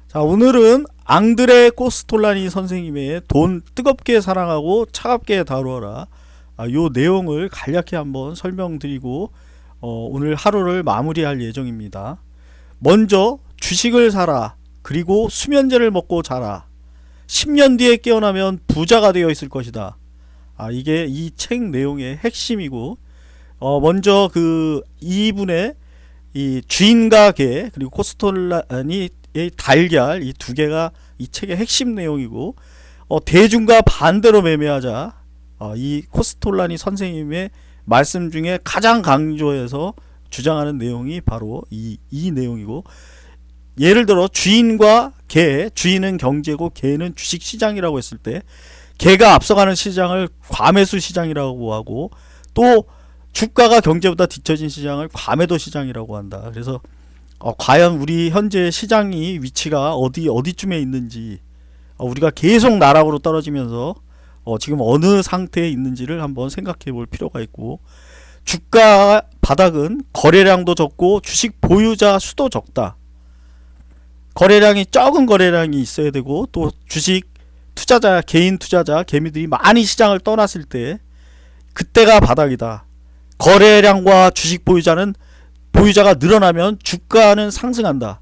자, 오늘은 앙드레 코스톨라니 선생님의 돈 뜨겁게 사랑하고 차갑게 다루어라, 요 내용을 간략히 한번 설명드리고 오늘 하루를 마무리할 예정입니다. 먼저 주식을 사라, 그리고 수면제를 먹고 자라, 10년 뒤에 깨어나면 부자가 되어 있을 것이다. 이게 이 책 내용의 핵심이고, 먼저 그 이분의 이 주인과 개, 그리고 코스톨라니의 달걀, 이 두 개가 이 책의 핵심 내용이고, 대중과 반대로 매매하자, 이 코스톨라니 선생님의 말씀 중에 가장 강조해서 주장하는 내용이 바로 이 내용이고, 예를 들어 주인과 개, 주인은 경제고 개는 주식시장이라고 했을 때, 개가 앞서가는 시장을 과매수 시장이라고 하고, 또 주가가 경제보다 뒤처진 시장을 과매도 시장이라고 한다. 그래서 과연 우리 현재 시장이 위치가 어디쯤에 있는지, 우리가 계속 나락으로 떨어지면서 지금 어느 상태에 있는지를 한번 생각해 볼 필요가 있고, 주가 바닥은 거래량도 적고 주식 보유자 수도 적다. 거래량이 적은 거래량이 있어야 되고, 또 주식 투자자, 개인 투자자, 개미들이 많이 시장을 떠났을 때 그때가 바닥이다. 거래량과 주식 보유자가 늘어나면 주가는 상승한다.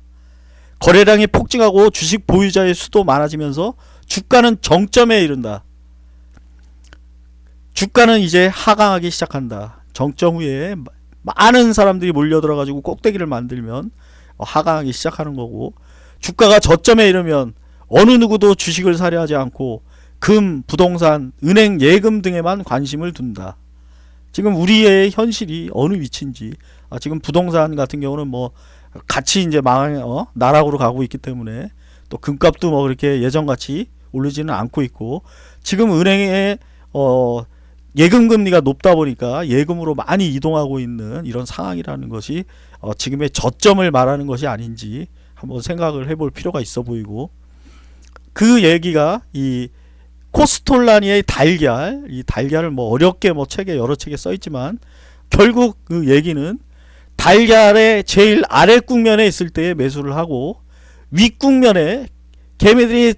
거래량이 폭증하고 주식 보유자의 수도 많아지면서 주가는 정점에 이른다. 주가는 이제 하강하기 시작한다. 정점 후에 많은 사람들이 몰려들어 가지고 꼭대기를 만들면 하강하기 시작하는 거고, 주가가 저점에 이르면 어느 누구도 주식을 사려 하지 않고 금, 부동산, 은행, 예금 등에만 관심을 둔다. 지금 우리의 현실이 어느 위치인지, 지금 부동산 같은 경우는 뭐 같이 이제 나락으로 가고 있기 때문에, 또 금값도 뭐 그렇게 예전같이 오르지는 않고 있고, 지금 은행의 예금 금리가 높다 보니까 예금으로 많이 이동하고 있는 이런 상황이라는 것이 지금의 저점을 말하는 것이 아닌지 한번 생각을 해볼 필요가 있어 보이고, 그 얘기가 이 코스톨라니의 달걀, 이 달걀을 뭐 어렵게 여러 책에 써 있지만, 결국 그 얘기는 달걀의 제일 아래 국면에 있을 때 매수를 하고, 윗국면에 개미들이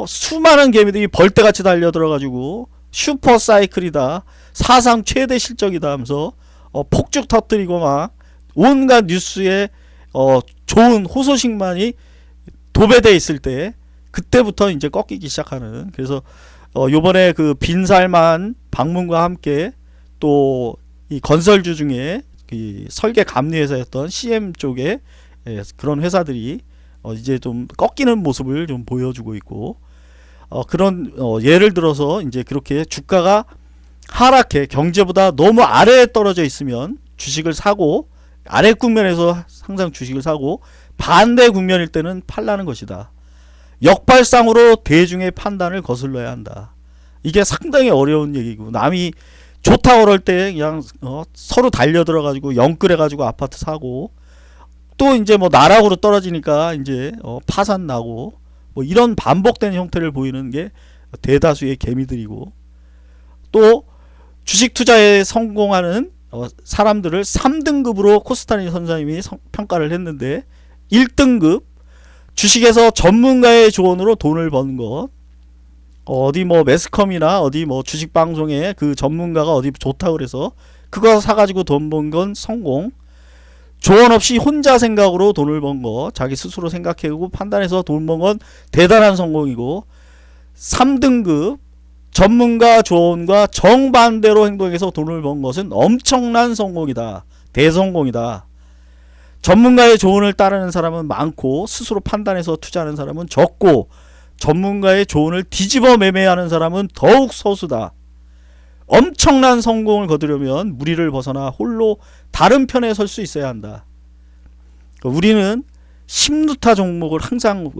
수많은 개미들이 벌떼같이 달려들어 가지고 슈퍼 사이클이다, 사상 최대 실적이다 하면서 폭죽 터뜨리고 막 온갖 뉴스에 좋은 호소식만이 도배돼 있을 때, 그때부터 이제 꺾이기 시작하는. 그래서 요번에 그 빈살만 방문과 함께 또 이 건설주 중에 이 설계 감리 회사였던 CM 쪽에 그런 회사들이 이제 좀 꺾이는 모습을 좀 보여주고 있고, 그런 예를 들어서 이제 그렇게 주가가 하락해 경제보다 너무 아래에 떨어져 있으면 주식을 사고, 아래 국면에서 항상 주식을 사고, 반대 국면일 때는 팔라는 것이다. 역발상으로 대중의 판단을 거슬러야 한다. 이게 상당히 어려운 얘기고, 남이 좋다 그럴 때 그냥 서로 달려들어 가지고 영끌해 가지고 아파트 사고, 또 이제 뭐 나락으로 떨어지니까 이제 파산 나고, 뭐 이런 반복된 형태를 보이는 게 대다수의 개미들이고, 또 주식 투자에 성공하는 사람들을 3등급으로 코스톨라니 선생님이 평가를 했는데, 1등급 주식에서 전문가의 조언으로 돈을 버는 것, 어디 뭐 매스컴이나 어디 뭐 주식 방송에 그 전문가가 어디 좋다고 그래서 그거 사가지고 돈 번 건 성공. 조언 없이 혼자 생각으로 돈을 번 거, 자기 스스로 생각해보고 판단해서 돈 번 건 대단한 성공이고, 3등급 전문가 조언과 정반대로 행동해서 돈을 번 것은 엄청난 성공이다, 대성공이다. 전문가의 조언을 따르는 사람은 많고, 스스로 판단해서 투자하는 사람은 적고, 전문가의 조언을 뒤집어 매매하는 사람은 더욱 소수다. 엄청난 성공을 거두려면 무리를 벗어나 홀로 다른 편에 설 수 있어야 한다. 우리는 10루타 종목을 항상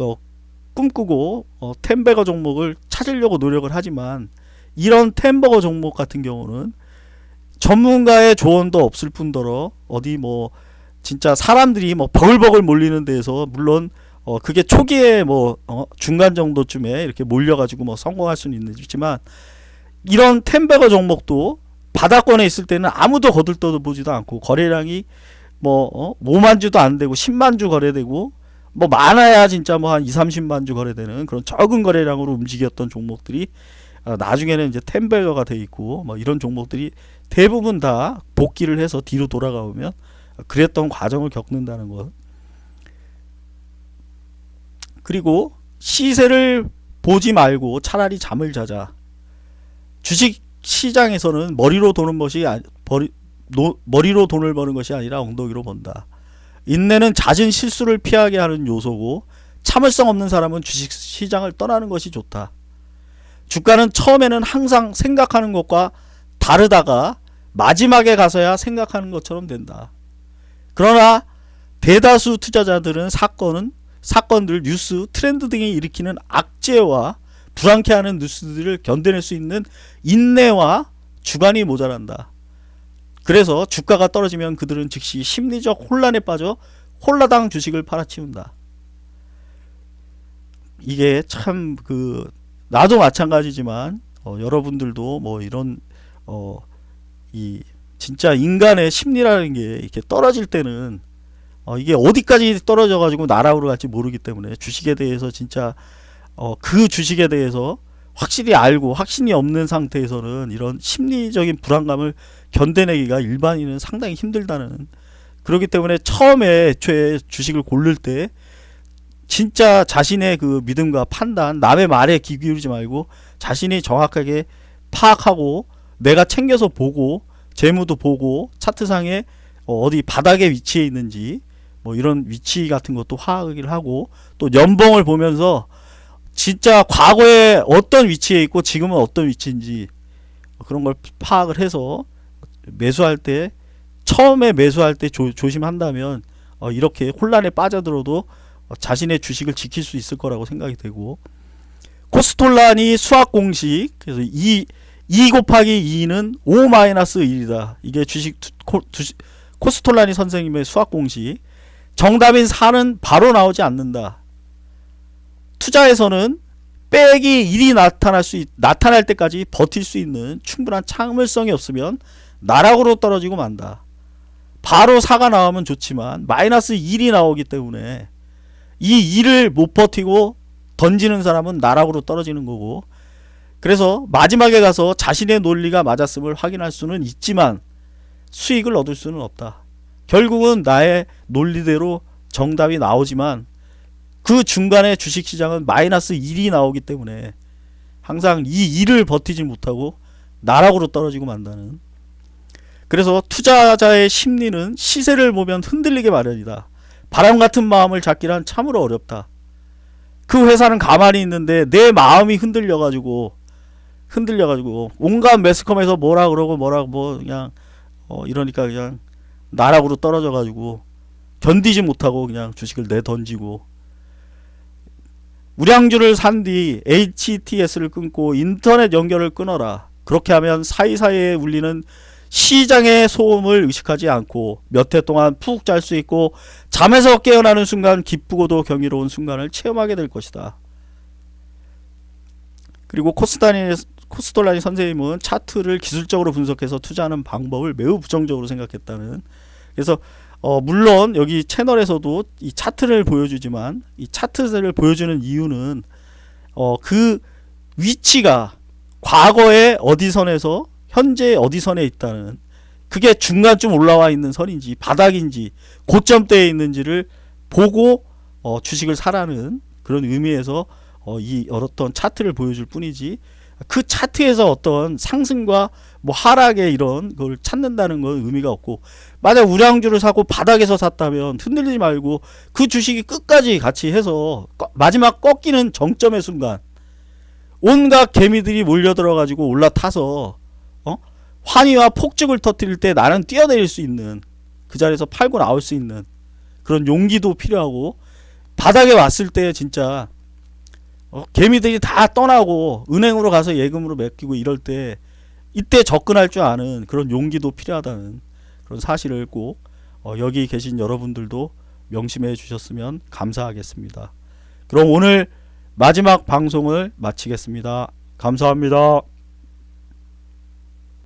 꿈꾸고 템버거 종목을 찾으려고 노력을 하지만, 이런 템버거 종목 같은 경우는 전문가의 조언도 없을 뿐더러 어디 뭐 진짜 사람들이 뭐 버글버글 몰리는 데에서, 물론 그게 초기에 중간 정도쯤에 이렇게 몰려가지고 성공할 수는 있지만, 이런 템버거 종목도 바닥권에 있을 때는 아무도 거들떠보지도 않고, 거래량이 뭐 5만 주도 안 되고 10만 주 거래되고 뭐 많아야 진짜 뭐 한 2, 30만 주 거래되는 그런 적은 거래량으로 움직였던 종목들이 나중에는 이제 템벨러가 돼 있고 뭐 이런 종목들이 대부분 다 복귀를 해서 뒤로 돌아가면 그랬던 과정을 겪는다는 것. 그리고 시세를 보지 말고 차라리 잠을 자자. 주식 시장에서는 머리로 돈을 버는 것이 아니라 엉덩이로 번다. 인내는 잦은 실수를 피하게 하는 요소고 참을성 없는 사람은 주식 시장을 떠나는 것이 좋다. 주가는 처음에는 항상 생각하는 것과 다르다가 마지막에 가서야 생각하는 것처럼 된다. 그러나 대다수 투자자들은 사건들, 뉴스, 트렌드 등이 일으키는 악재와 불안케하는 뉴스들을 견뎌낼 수 있는 인내와 주관이 모자란다. 그래서 주가가 떨어지면 그들은 즉시 심리적 혼란에 빠져 홀라당 주식을 팔아치운다. 이게 참 나도 마찬가지지만 여러분들도 뭐 이런 이 진짜 인간의 심리라는 게 이렇게 떨어질 때는 이게 어디까지 떨어져 가지고 날아오르 갈지 모르기 때문에 주식에 대해서 진짜 그 주식에 대해서 확실히 알고 확신이 없는 상태에서는 이런 심리적인 불안감을 견뎌내기가 일반인은 상당히 힘들다는, 그렇기 때문에 처음에 애초에 주식을 고를 때 진짜 자신의 그 믿음과 판단, 남의 말에 귀 기울이지 말고 자신이 정확하게 파악하고 내가 챙겨서 보고 재무도 보고 차트상에 어디 바닥에 위치해 있는지 뭐 이런 위치 같은 것도 파악을 하고 또 연봉을 보면서 진짜 과거에 어떤 위치에 있고 지금은 어떤 위치인지 그런 걸 파악을 해서 매수할 때, 처음에 매수할 때 조심한다면 이렇게 혼란에 빠져들어도 자신의 주식을 지킬 수 있을 거라고 생각이 되고, 코스톨라니 수학 공식, 그래서 2 곱하기 2는 5-1이다. 이게 코스톨라니 선생님의 수학 공식. 정답인 4는 바로 나오지 않는다. 투자에서는 빼기 1이 나타날 때까지 버틸 수 있는 충분한 참을성이 없으면 나락으로 떨어지고 만다. 바로 4가 나오면 좋지만 마이너스 1이 나오기 때문에 이 2를 못 버티고 던지는 사람은 나락으로 떨어지는 거고, 그래서 마지막에 가서 자신의 논리가 맞았음을 확인할 수는 있지만 수익을 얻을 수는 없다. 결국은 나의 논리대로 정답이 나오지만 그 중간에 주식시장은 마이너스 1이 나오기 때문에 항상 이 2를 버티지 못하고 나락으로 떨어지고 만다는. 그래서 투자자의 심리는 시세를 보면 흔들리게 마련이다. 바람 같은 마음을 잡기란 참으로 어렵다. 그 회사는 가만히 있는데 내 마음이 흔들려가지고 온갖 매스컴에서 뭐라 그러고 뭐 그냥 이러니까 그냥 나락으로 떨어져가지고 견디지 못하고 그냥 주식을 내던지고, 우량주를 산 뒤 HTS를 끊고 인터넷 연결을 끊어라. 그렇게 하면 사이사이에 울리는 시장의 소음을 의식하지 않고 몇 해 동안 푹 잘 수 있고 잠에서 깨어나는 순간 기쁘고도 경이로운 순간을 체험하게 될 것이다. 그리고 코스톨라니 선생님은 차트를 기술적으로 분석해서 투자하는 방법을 매우 부정적으로 생각했다는. 그래서 물론 여기 채널에서도 이 차트를 보여주지만 이 차트를 보여주는 이유는 그 위치가 과거에 어디선에서 현재 어디선에 있다는, 그게 중간쯤 올라와 있는 선인지 바닥인지 고점대에 있는지를 보고 주식을 사라는 그런 의미에서 이 어떤 차트를 보여줄 뿐이지, 그 차트에서 어떤 상승과 뭐 하락의 이런 걸 찾는다는 건 의미가 없고, 만약 우량주를 사고 바닥에서 샀다면 흔들리지 말고 그 주식이 끝까지 같이 해서 마지막 꺾이는 정점의 순간 온갖 개미들이 몰려들어 가지고 올라타서 환희와 폭죽을 터뜨릴 때 나는 뛰어내릴 수 있는, 그 자리에서 팔고 나올 수 있는 그런 용기도 필요하고, 바닥에 왔을 때 진짜 개미들이 다 떠나고 은행으로 가서 예금으로 맡기고 이럴 때 이때 접근할 줄 아는 그런 용기도 필요하다는 그런 사실을 꼭 여기 계신 여러분들도 명심해 주셨으면 감사하겠습니다. 그럼 오늘 마지막 방송을 마치겠습니다. 감사합니다.